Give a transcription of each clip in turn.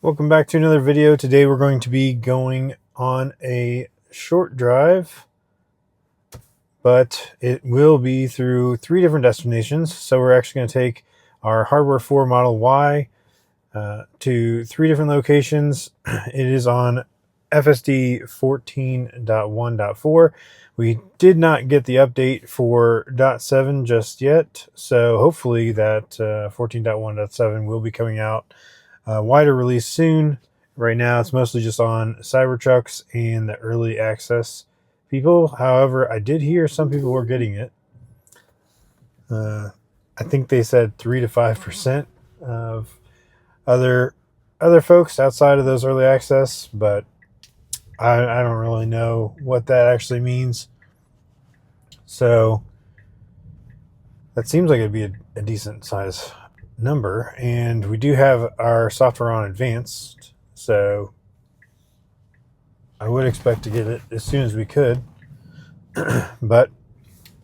Welcome back to another video. Today we're going to be going on a short drive, but it will be through 3 different destinations. So we're actually going to take our Hardware 4 Model Y to 3 different locations. It is on FSD 14.1.4. We did not get the update for .7 just yet, so hopefully that 14.1.7 will be coming out wider release soon. Right now it's mostly just on Cybertrucks and the early access people. However, I did hear some people were getting it. I think they said 3 to 5% of other folks outside of those early access, but I don't really know what that actually means. So that seems like it'd be a decent size number, and we do have our software on advanced, so I would expect to get it as soon as we could. But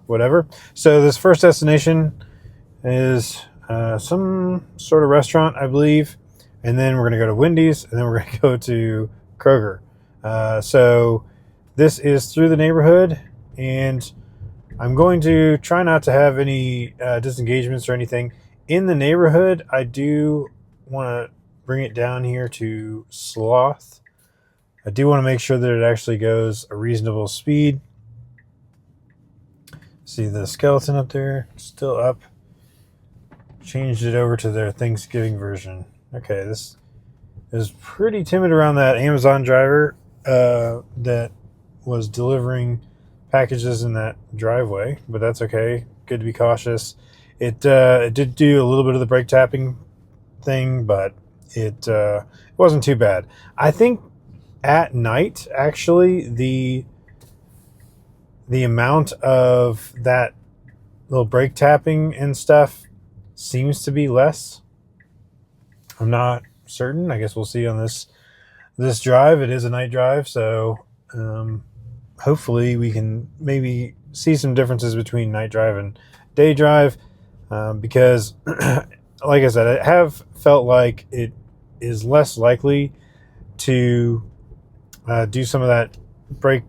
whatever. So this first destination is some sort of restaurant, I believe, and then we're going to go to Wendy's, and then we're going to go to Kroger. So this is through the neighborhood, and I'm going to try not to have any disengagements or anything. In the neighborhood, I do want to bring it down here to sloth. I do want to make sure that it actually goes a reasonable speed. See the skeleton up there? Still up. Changed it over to their Thanksgiving version. Okay, this is pretty timid around that Amazon driver that was delivering packages in that driveway, but that's okay. Good to be cautious. It did do a little bit of the brake tapping thing, but it wasn't too bad. I think at night, actually, the amount of that little brake tapping and stuff seems to be less. I'm not certain. I guess we'll see on this drive. It is a night drive, so hopefully we can maybe see some differences between night drive and day drive, because like I said, I have felt like it is less likely to do some of that brake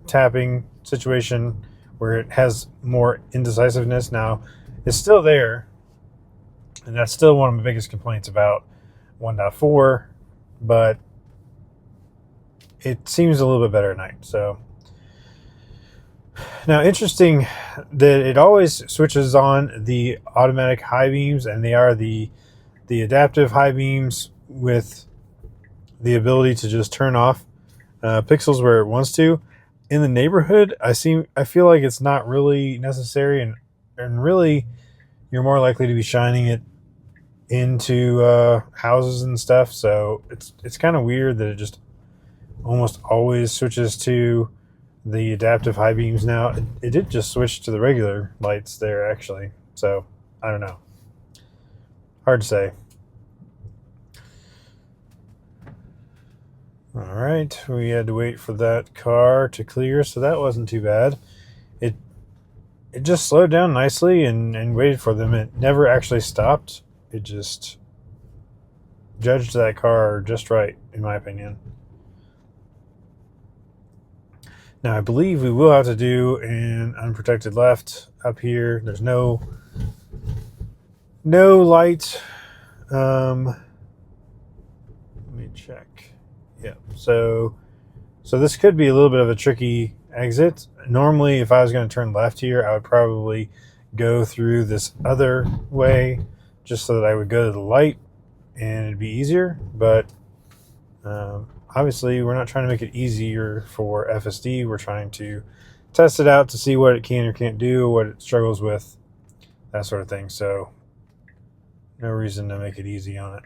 tapping situation where it has more indecisiveness. Now, it's still there, and that's still one of my biggest complaints about 1.4, but it seems a little bit better at night. So now, interesting that it always switches on the automatic high beams, and they are the adaptive high beams with the ability to just turn off pixels where it wants to. In the neighborhood, I feel like it's not really necessary, and really you're more likely to be shining it into houses and stuff. So it's kind of weird that it just almost always switches to the adaptive high beams now. It did just switch to the regular lights there, actually. So I don't know. Hard to say. All right, we had to wait for that car to clear, so that wasn't too bad. It just slowed down nicely and waited for them. It never actually stopped. It just judged that car just right, in my opinion. Now, I believe we will have to do an unprotected left up here. There's no light. Let me check. Yeah, so this could be a little bit of a tricky exit. Normally, if I was going to turn left here, I would probably go through this other way just so that I would go to the light and it'd be easier. But obviously, we're not trying to make it easier for FSD. We're trying to test it out to see what it can or can't do, what it struggles with, that sort of thing. So no reason to make it easy on it.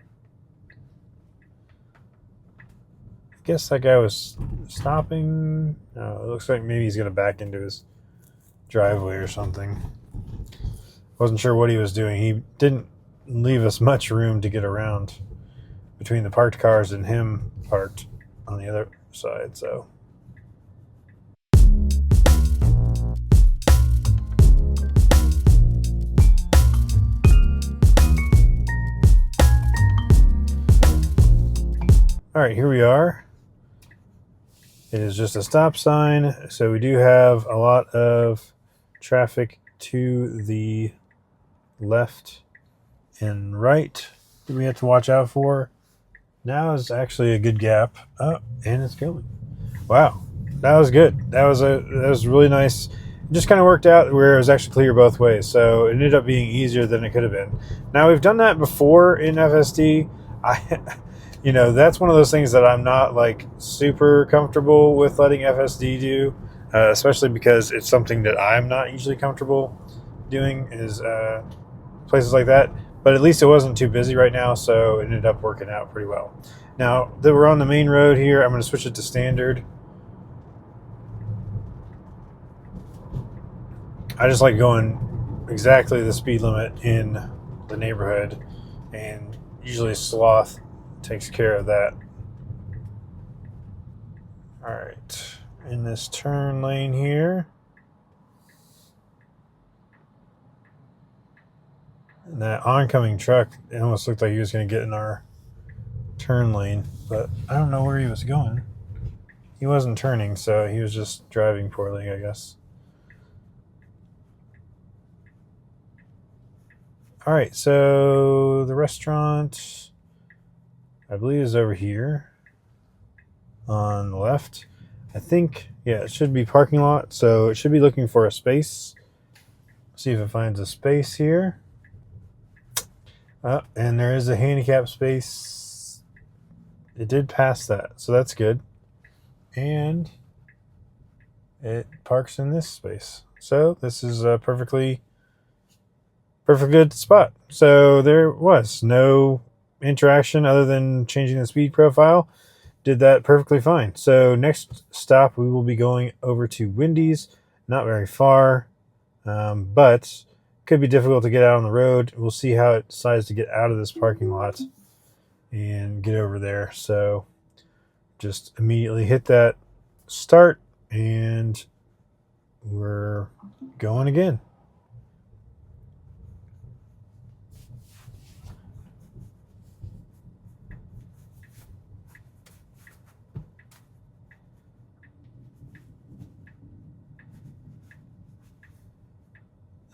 I guess that guy was stopping. No, it looks like maybe he's going to back into his driveway or something. Wasn't sure what he was doing. He didn't leave us much room to get around between the parked cars and him parked on the other side. So All right, here we are. It is just a stop sign, so we do have a lot of traffic to the left and right that we have to watch out for. Now is actually a good gap. Oh, and it's going. Wow, that was good. That was really nice. It just kind of worked out where it was actually clear both ways, so it ended up being easier than it could have been. Now we've done that before in FSD. That's one of those things that I'm not like super comfortable with letting FSD do, especially because it's something that I'm not usually comfortable doing is places like that. But at least it wasn't too busy right now, so it ended up working out pretty well. Now that we're on the main road here, I'm going to switch it to standard. I just like going exactly the speed limit in the neighborhood, and usually Sloth takes care of that. All right, in this turn lane here. And that oncoming truck, it almost looked like he was going to get in our turn lane, but I don't know where he was going. He wasn't turning, so he was just driving poorly, I guess. All right, so the restaurant, I believe, is over here on the left. I think, yeah, it should be parking lot, so it should be looking for a space. See if it finds a space here. And there is a handicap space. It did pass that, so that's good. And it parks in this space. So this is a perfect good spot. So there was no interaction other than changing the speed profile. Did that perfectly fine. So next stop, we will be going over to Wendy's. Not very far, but could be difficult to get out on the road. We'll see how it decides to get out of this parking lot and get over there. So just immediately hit that start and we're going again.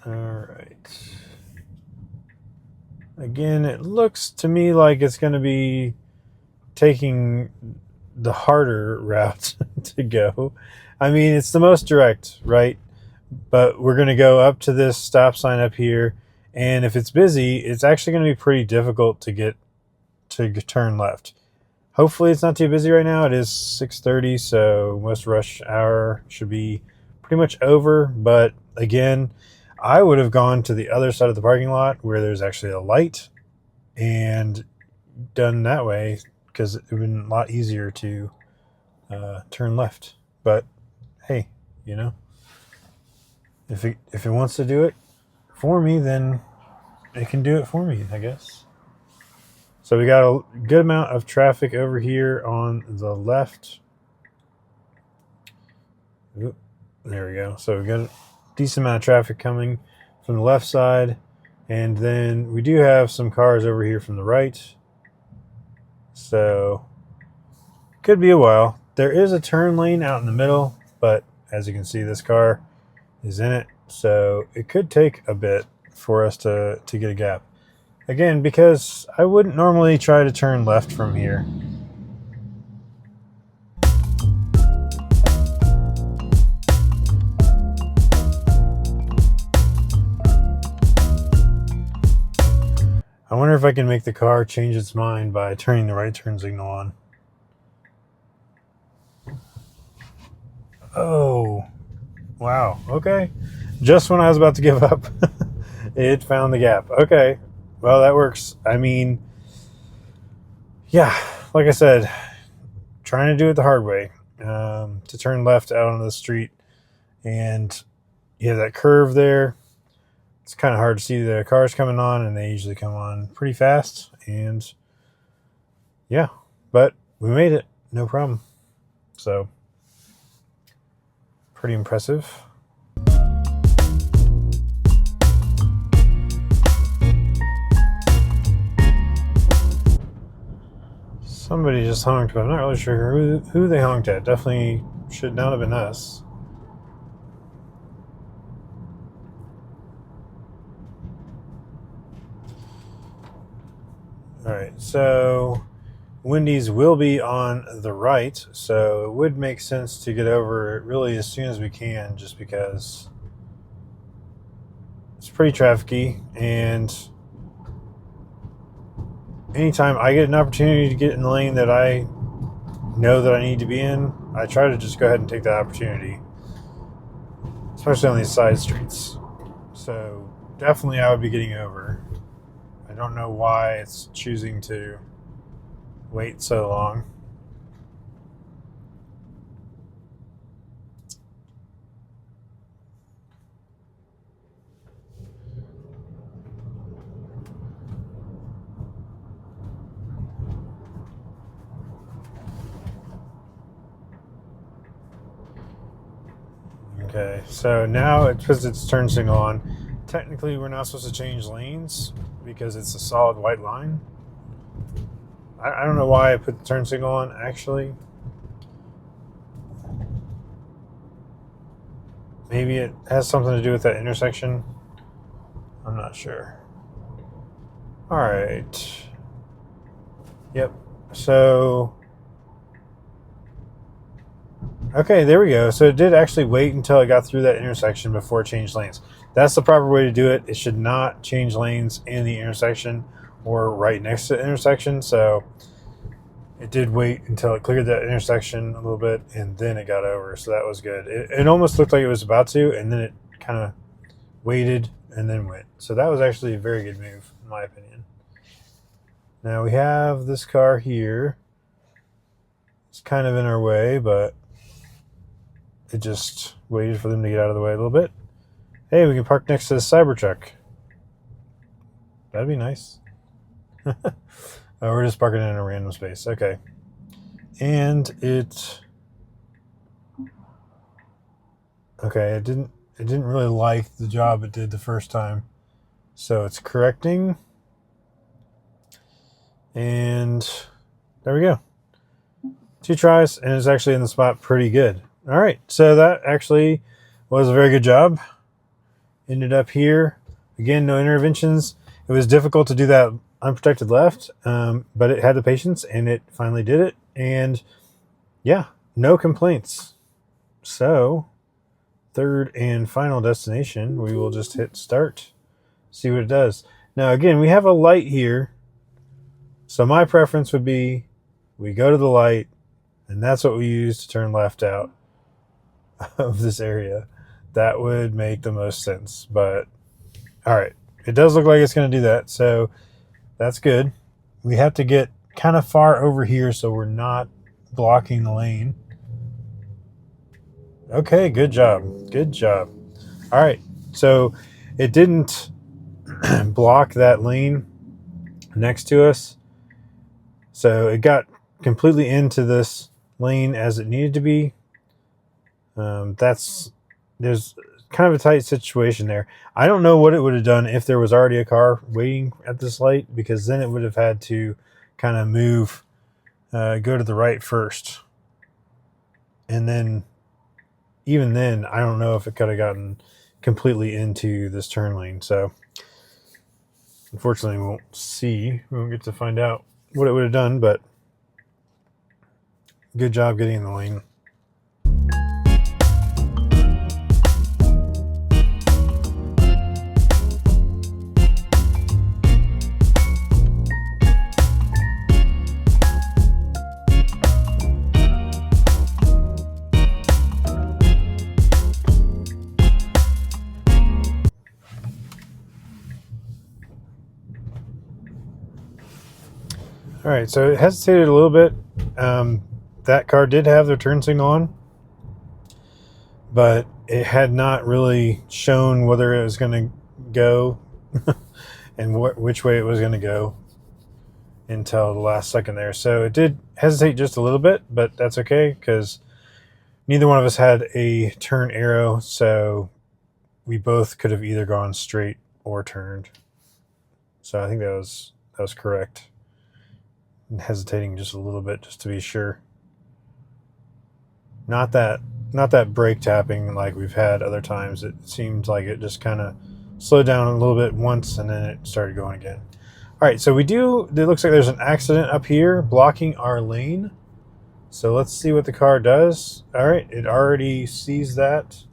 All right. Again, it looks to me like it's going to be taking the harder route to go. I mean, it's the most direct, right? But we're going to go up to this stop sign up here. And if it's busy, it's actually going to be pretty difficult to get to turn left. Hopefully it's not too busy right now. It is 6:30, so most rush hour should be pretty much over. But again, I would have gone to the other side of the parking lot where there's actually a light and done that way because it would have been a lot easier to turn left. But hey, if it wants to do it for me, then it can do it for me, I guess. So we got a good amount of traffic over here on the left. Oop, there we go. So we got a decent amount of traffic coming from the left side. And then we do have some cars over here from the right. So could be a while. There is a turn lane out in the middle, but as you can see, this car is in it. So it could take a bit for us to get a gap. Again, because I wouldn't normally try to turn left from here. I wonder if I can make the car change its mind by turning the right turn signal on. Oh, wow. Okay. Just when I was about to give up, it found the gap. Okay. Well, that works. I mean, yeah, like I said, trying to do it the hard way, to turn left out onto the street. And you have that curve there. It's kind of hard to see the cars coming on, and they usually come on pretty fast. And yeah, but we made it. No problem. So pretty impressive. Somebody just honked, but I'm not really sure who they honked at. Definitely should not have been us. Alright, so Wendy's will be on the right, so it would make sense to get over it really as soon as we can, just because it's pretty trafficy, and anytime I get an opportunity to get in the lane that I know that I need to be in, I try to just go ahead and take that opportunity, especially on these side streets. So definitely I would be getting over. I don't know why it's choosing to wait so long. Okay, so now it puts its turn signal on. Technically, we're not supposed to change lanes because it's a solid white line. I don't know why I put the turn signal on, actually. Maybe it has something to do with that intersection. I'm not sure. All right. Yep. So, okay, there we go. So it did actually wait until it got through that intersection before it changed lanes. That's the proper way to do it. It should not change lanes in the intersection or right next to the intersection. So it did wait until it cleared that intersection a little bit, and then it got over. So that was good. It almost looked like it was about to, and then it kind of waited and then went. So that was actually a very good move, in my opinion. Now we have this car here. It's kind of in our way, but it just waited for them to get out of the way a little bit. Hey, we can park next to the Cybertruck. That'd be nice. We're just parking in a random space. Okay. And it didn't really like the job it did the first time. So it's correcting. And there we go. 2 tries, and it's actually in the spot pretty good. All right, so that actually was a very good job. Ended up here. Again, no interventions. It was difficult to do that unprotected left, but it had the patience, and it finally did it. And yeah, no complaints. So, third and final destination, we will just hit start, see what it does. Now, again, we have a light here. So my preference would be we go to the light, and that's what we use to turn left out of this area. That would make the most sense. But, all right, it does look like it's going to do that, so that's good. We have to get kind of far over here so we're not blocking the lane. Okay, good job. Good job. All right, so it didn't block that lane next to us. So it got completely into this lane as it needed to be. There's kind of a tight situation there. I don't know what it would have done if there was already a car waiting at this light, because then it would have had to kind of move, go to the right first. And then, even then, I don't know if it could have gotten completely into this turn lane. So, unfortunately, we won't see. We won't get to find out what it would have done, but good job getting in the lane. All right, so it hesitated a little bit. That car did have their turn signal on, but it had not really shown whether it was going to go and which way it was going to go until the last second there. So it did hesitate just a little bit, but that's okay because neither one of us had a turn arrow, so we both could have either gone straight or turned. So I think that was correct. I'm hesitating just a little bit just to be sure. Not that brake tapping like we've had other times. It seems like it just kind of slowed down a little bit once and then it started going again. All right, so it looks like there's an accident up here blocking our lane. So let's see what the car does. All right, it already sees that.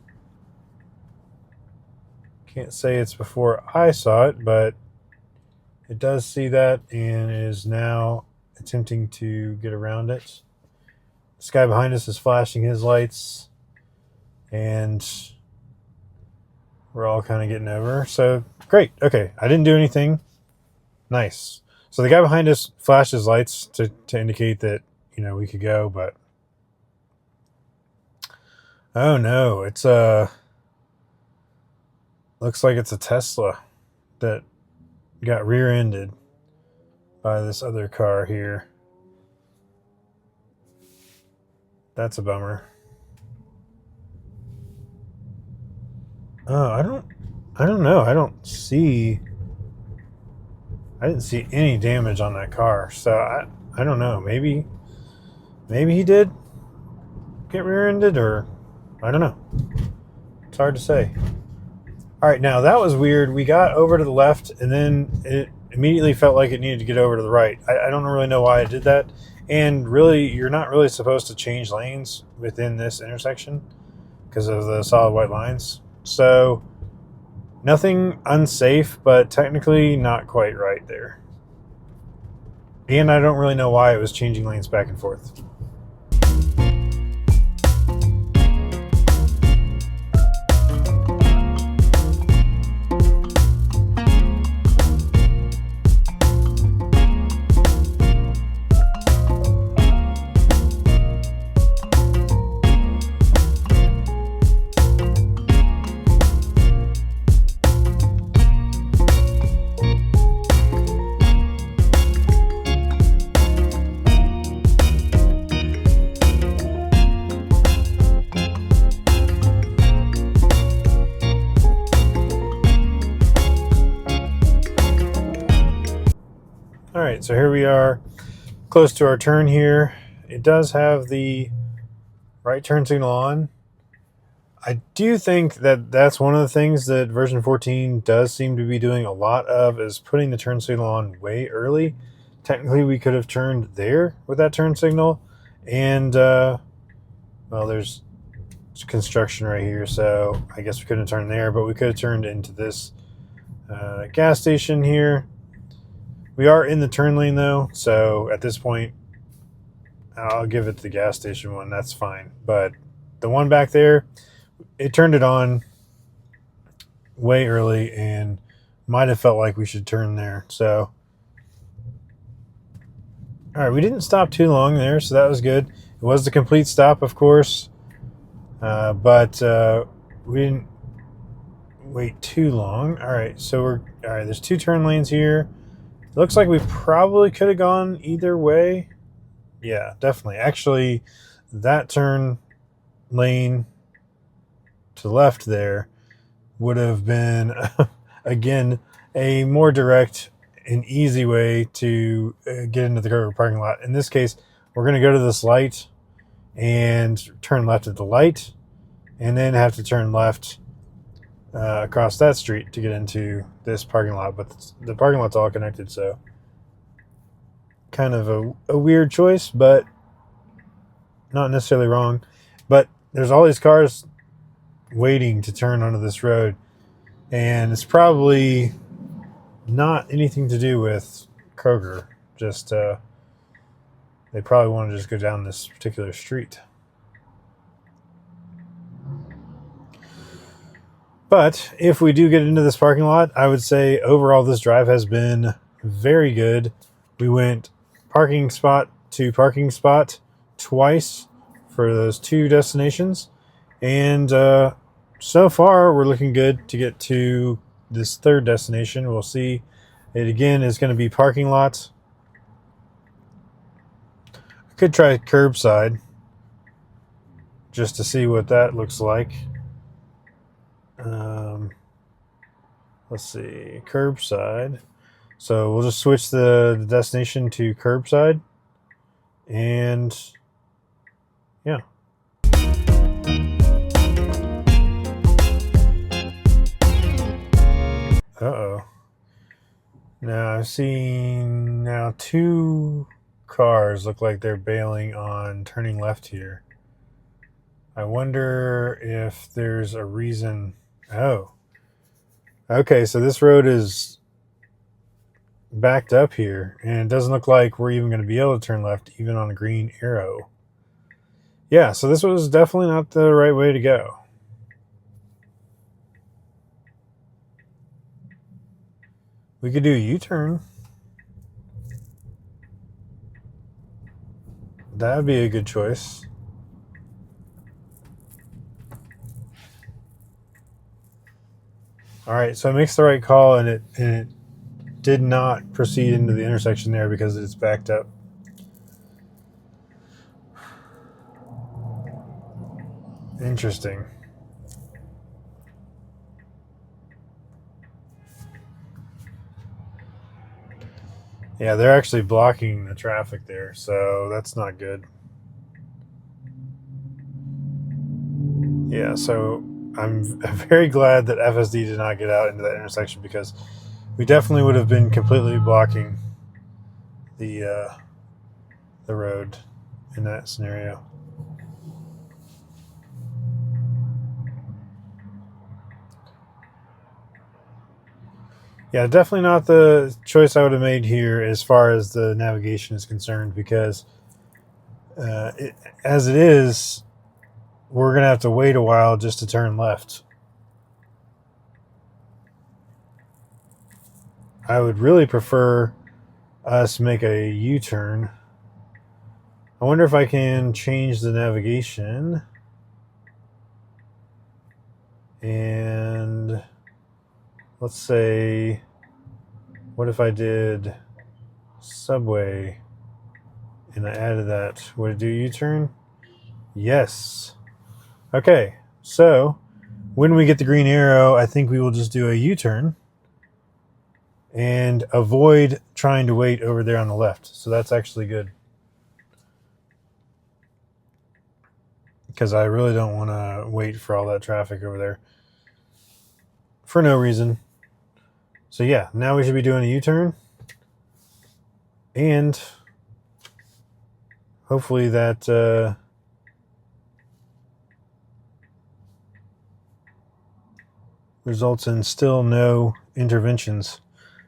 Can't say it's before I saw it, but it does see that and is now attempting to get around it. This guy behind us is flashing his lights, and we're all kind of getting over. So great. Okay, I didn't do anything. Nice. So the guy behind us flashed his lights to indicate that, we could go, but oh no, it's looks like it's a Tesla that got rear-ended by this other car here. That's a bummer. Oh, I don't know. I didn't see any damage on that car. So I don't know. Maybe he did get rear-ended, or I don't know. It's hard to say. All right, now that was weird. We got over to the left, and then it immediately felt like it needed to get over to the right. I don't really know why it did that. And really, you're not really supposed to change lanes within this intersection because of the solid white lines. So nothing unsafe, but technically not quite right there. And I don't really know why it was changing lanes back and forth. All right, so here we are, close to our turn here. It does have the right turn signal on. I do think that that's one of the things that version 14 does seem to be doing a lot of, is putting the turn signal on way early. Technically, we could have turned there with that turn signal, and well, there's construction right here, so I guess we couldn't have turned there, but we could have turned into this gas station here. We are in the turn lane though, so at this point, I'll give it the gas station one. That's fine. But the one back there, it turned it on way early and might have felt like we should turn there. So, all right, we didn't stop too long there, so that was good. It was the complete stop, of course, but we didn't wait too long. All right, so all right. There's two turn lanes here. It looks like we probably could have gone either way. Yeah, definitely. Actually, that turn lane to the left there would have been, again, a more direct and easy way to get into the Kroger parking lot. In this case, we're going to go to this light and turn left at the light, and then have to turn left across that street to get into this parking lot. But the parking lot's all connected, so kind of a weird choice, but not necessarily wrong. But there's all these cars waiting to turn onto this road, and it's probably not anything to do with Kroger. Just they probably want to just go down this particular street. But if we do get into this parking lot, I would say overall this drive has been very good. We went parking spot to parking spot twice for those two destinations. And so far, we're looking good to get to this third destination. We'll see. It again is going to be parking lots. I could try curbside just to see what that looks like. Let's see, curbside. So we'll just switch the destination to curbside. And yeah. Uh-oh. Now I'm seeing now 2 cars look like they're bailing on turning left here. I wonder if there's a reason. Oh. Okay, so this road is backed up here, and it doesn't look like we're even going to be able to turn left even on a green arrow. Yeah, so this was definitely not the right way to go. We could do a U-turn. That would be a good choice. All right, so it makes the right call, and it did not proceed into the intersection there because it's backed up. Interesting. Yeah, they're actually blocking the traffic there, so that's not good. Yeah, so I'm very glad that FSD did not get out into that intersection because we definitely would have been completely blocking the road in that scenario. Yeah, definitely not the choice I would have made here as far as the navigation is concerned because as it is, we're going to have to wait a while just to turn left. I would really prefer us make a U-turn. I wonder if I can change the navigation. And let's say, what if I did subway and I added that? Would it do U-turn? Yes. Okay, so when we get the green arrow, I think we will just do a U-turn and avoid trying to wait over there on the left. So that's actually good. Because I really don't want to wait for all that traffic over there for no reason. So yeah, now we should be doing a U-turn. And hopefully that results in still no interventions.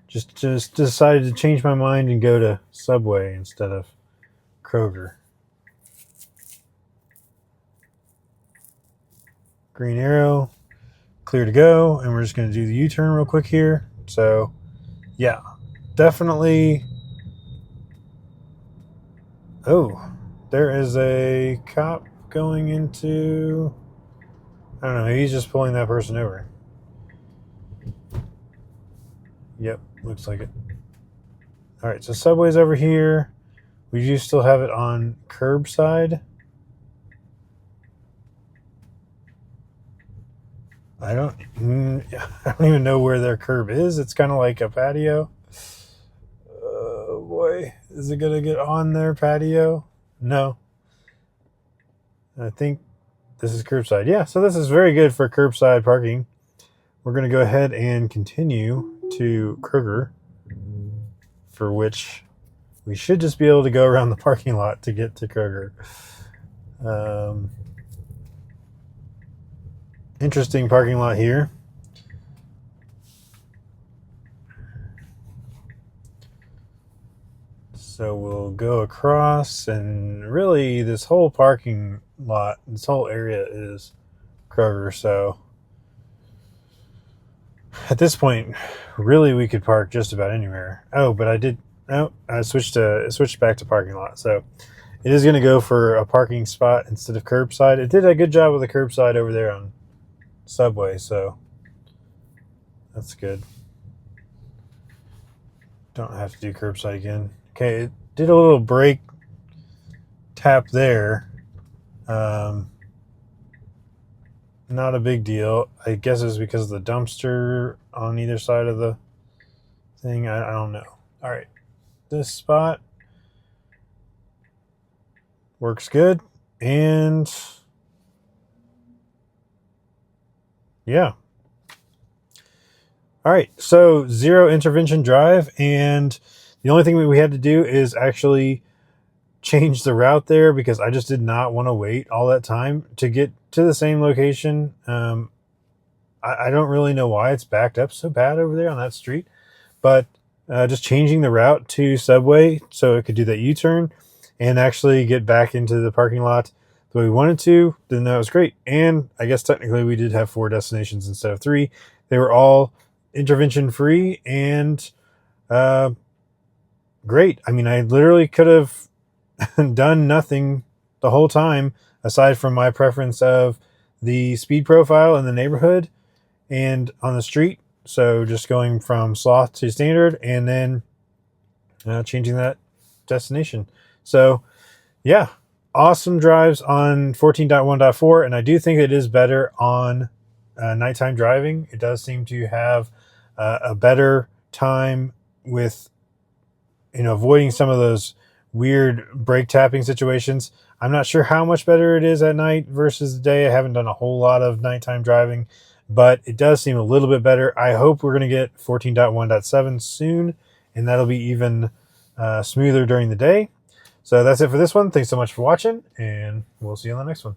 Just decided to change my mind and go to Subway instead of Kroger. Green arrow, clear to go, and we're just going to do the U-turn real quick here. So, yeah, definitely. Oh, there is a cop going into. I don't know. He's just pulling that person over. Yep, looks like it. All right, so Subway's over here. We do still have it on curbside. I don't even know where their curb is. It's kind of like a patio. Oh boy, is it gonna get on their patio? No. I think this is curbside. Yeah, so this is very good for curbside parking. We're gonna go ahead and continue to Kroger, for which we should just be able to go around the parking lot to get to Kroger. Interesting parking lot here. So we'll go across, and really this whole parking lot, this whole area is Kroger. So at this point, really we could park just about anywhere. Oh, but I switched back to parking lot. So it is going to go for a parking spot instead of curbside. It did a good job with the curbside over there on Subway, so that's good. Don't have to do curbside again. Okay, it did a little brake tap there. Not a big deal. I guess it's because of the dumpster on either side of the thing. I don't know. All right. This spot works good. And yeah. All right. So 0 intervention drive. And the only thing we had to do is actually change the route there because I just did not want to wait all that time to get to the same location. I don't really know why it's backed up so bad over there on that street, but just changing the route to Subway so it could do that U-turn and actually get back into the parking lot the way we wanted to, then that was great. And I guess technically we did have 4 destinations instead of 3. They were all intervention free and uh, great. I mean, I literally could have done nothing the whole time aside from my preference of the speed profile in the neighborhood and on the street. So just going from sloth to standard and then changing that destination. So yeah, awesome drives on 14.1.4. And I do think it is better on nighttime driving. It does seem to have a better time with, avoiding some of those weird brake tapping situations. I'm not sure how much better it is at night versus the day. I haven't done a whole lot of nighttime driving, but it does seem a little bit better. I hope we're going to get 14.1.7 soon, and that'll be even smoother during the day. So that's it for this one. Thanks so much for watching, and we'll see you on the next one.